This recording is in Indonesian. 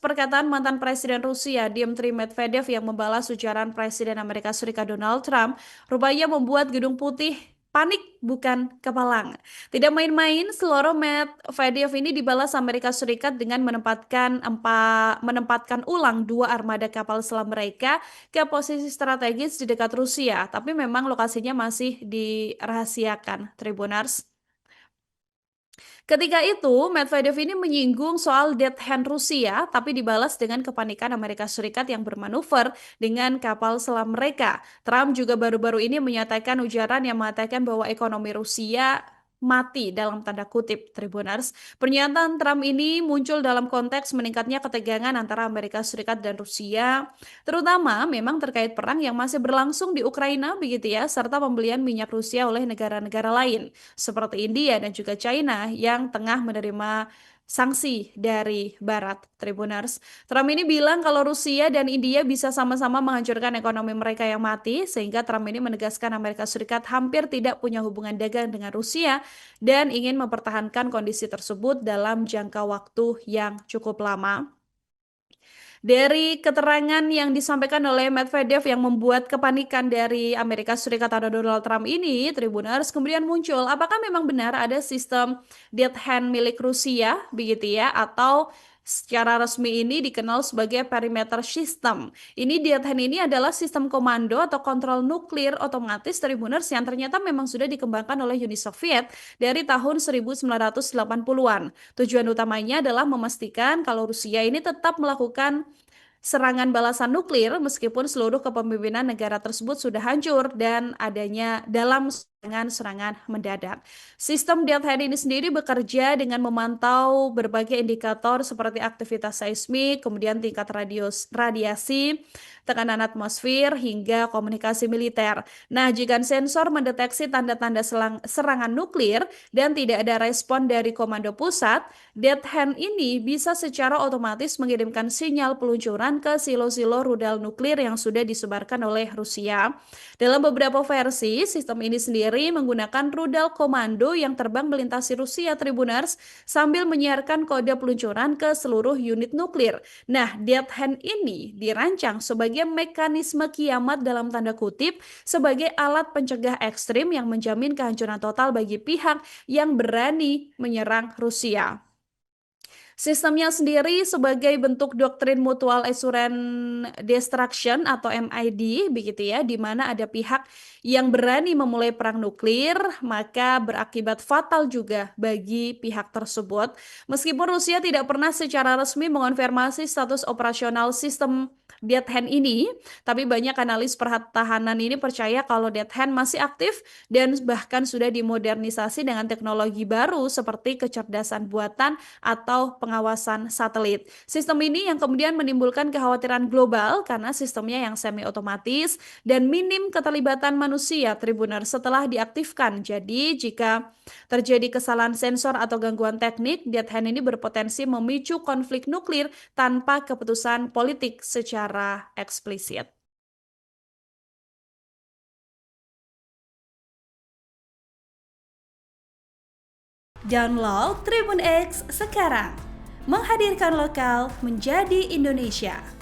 perkataan mantan Presiden Rusia Dmitry Medvedev yang membalas ujaran Presiden Amerika Serikat Donald Trump rupanya membuat Gedung Putih panik bukan kepalang. Tidak main-main, seluruh Medvedev ini dibalas Amerika Serikat dengan menempatkan ulang dua armada kapal selam mereka ke posisi strategis di dekat Rusia, tapi memang lokasinya masih dirahasiakan, Tribuners. Ketika itu, Medvedev ini menyinggung soal dead hand Rusia, tapi dibalas dengan kepanikan Amerika Serikat yang bermanuver dengan kapal selam mereka. Trump juga baru-baru ini menyatakan ujaran yang mengatakan bahwa ekonomi Rusia mati dalam tanda kutip, Tribuners. Pernyataan Trump ini muncul dalam konteks meningkatnya ketegangan antara Amerika Serikat dan Rusia, terutama memang terkait perang yang masih berlangsung di Ukraina begitu ya, serta pembelian minyak Rusia oleh negara-negara lain seperti India dan juga China yang tengah menerima sanksi dari Barat, Tribuners. Trump ini bilang kalau Rusia dan India bisa sama-sama menghancurkan ekonomi mereka yang mati, sehingga Trump ini menegaskan Amerika Serikat hampir tidak punya hubungan dagang dengan Rusia dan ingin mempertahankan kondisi tersebut dalam jangka waktu yang cukup lama. Dari keterangan yang disampaikan oleh Medvedev yang membuat kepanikan dari Amerika Serikat atau Donald Trump ini, Tribuners, kemudian muncul, apakah memang benar ada sistem dead hand milik Rusia, begitu ya, atau secara resmi ini dikenal sebagai perimeter system. Ini dead hand ini adalah sistem komando atau kontrol nuklir otomatis, Tribuners, yang ternyata memang sudah dikembangkan oleh Uni Soviet dari tahun 1980-an. Tujuan utamanya adalah memastikan kalau Rusia ini tetap melakukan serangan balasan nuklir meskipun seluruh kepemimpinan negara tersebut sudah hancur dan adanya dalam serangan-serangan mendadak. Sistem Death Hand ini sendiri bekerja dengan memantau berbagai indikator seperti aktivitas seismik, kemudian tingkat radiasi, tekanan atmosfer, hingga komunikasi militer. Nah, jika sensor mendeteksi tanda-tanda serangan nuklir dan tidak ada respon dari komando pusat, Death Hand ini bisa secara otomatis mengirimkan sinyal peluncuran ke silo-silo rudal nuklir yang sudah disebarkan oleh Rusia. Dalam beberapa versi, sistem ini sendiri menggunakan rudal komando yang terbang melintasi Rusia, Tribuners, sambil menyiarkan kode peluncuran ke seluruh unit nuklir. Nah, Death Hand ini dirancang sebagai mekanisme kiamat dalam tanda kutip, sebagai alat pencegah ekstrim yang menjamin kehancuran total bagi pihak yang berani menyerang Rusia. Sistemnya sendiri sebagai bentuk doktrin mutual assurance destruction atau MID begitu ya, di mana ada pihak yang berani memulai perang nuklir, maka berakibat fatal juga bagi pihak tersebut. Meskipun Rusia tidak pernah secara resmi mengonfirmasi status operasional sistem Death Hand ini, tapi banyak analis pertahanan ini percaya kalau Death Hand masih aktif dan bahkan sudah dimodernisasi dengan teknologi baru seperti kecerdasan buatan atau pengawasan satelit. Sistem ini yang kemudian menimbulkan kekhawatiran global karena sistemnya yang semi-otomatis dan minim keterlibatan manusia, Tribuner, setelah diaktifkan. Jadi jika terjadi kesalahan sensor atau gangguan teknik, Death Hand ini berpotensi memicu konflik nuklir tanpa keputusan politik secara eksplisit. Download Tribun X sekarang, menghadirkan lokal menjadi Indonesia.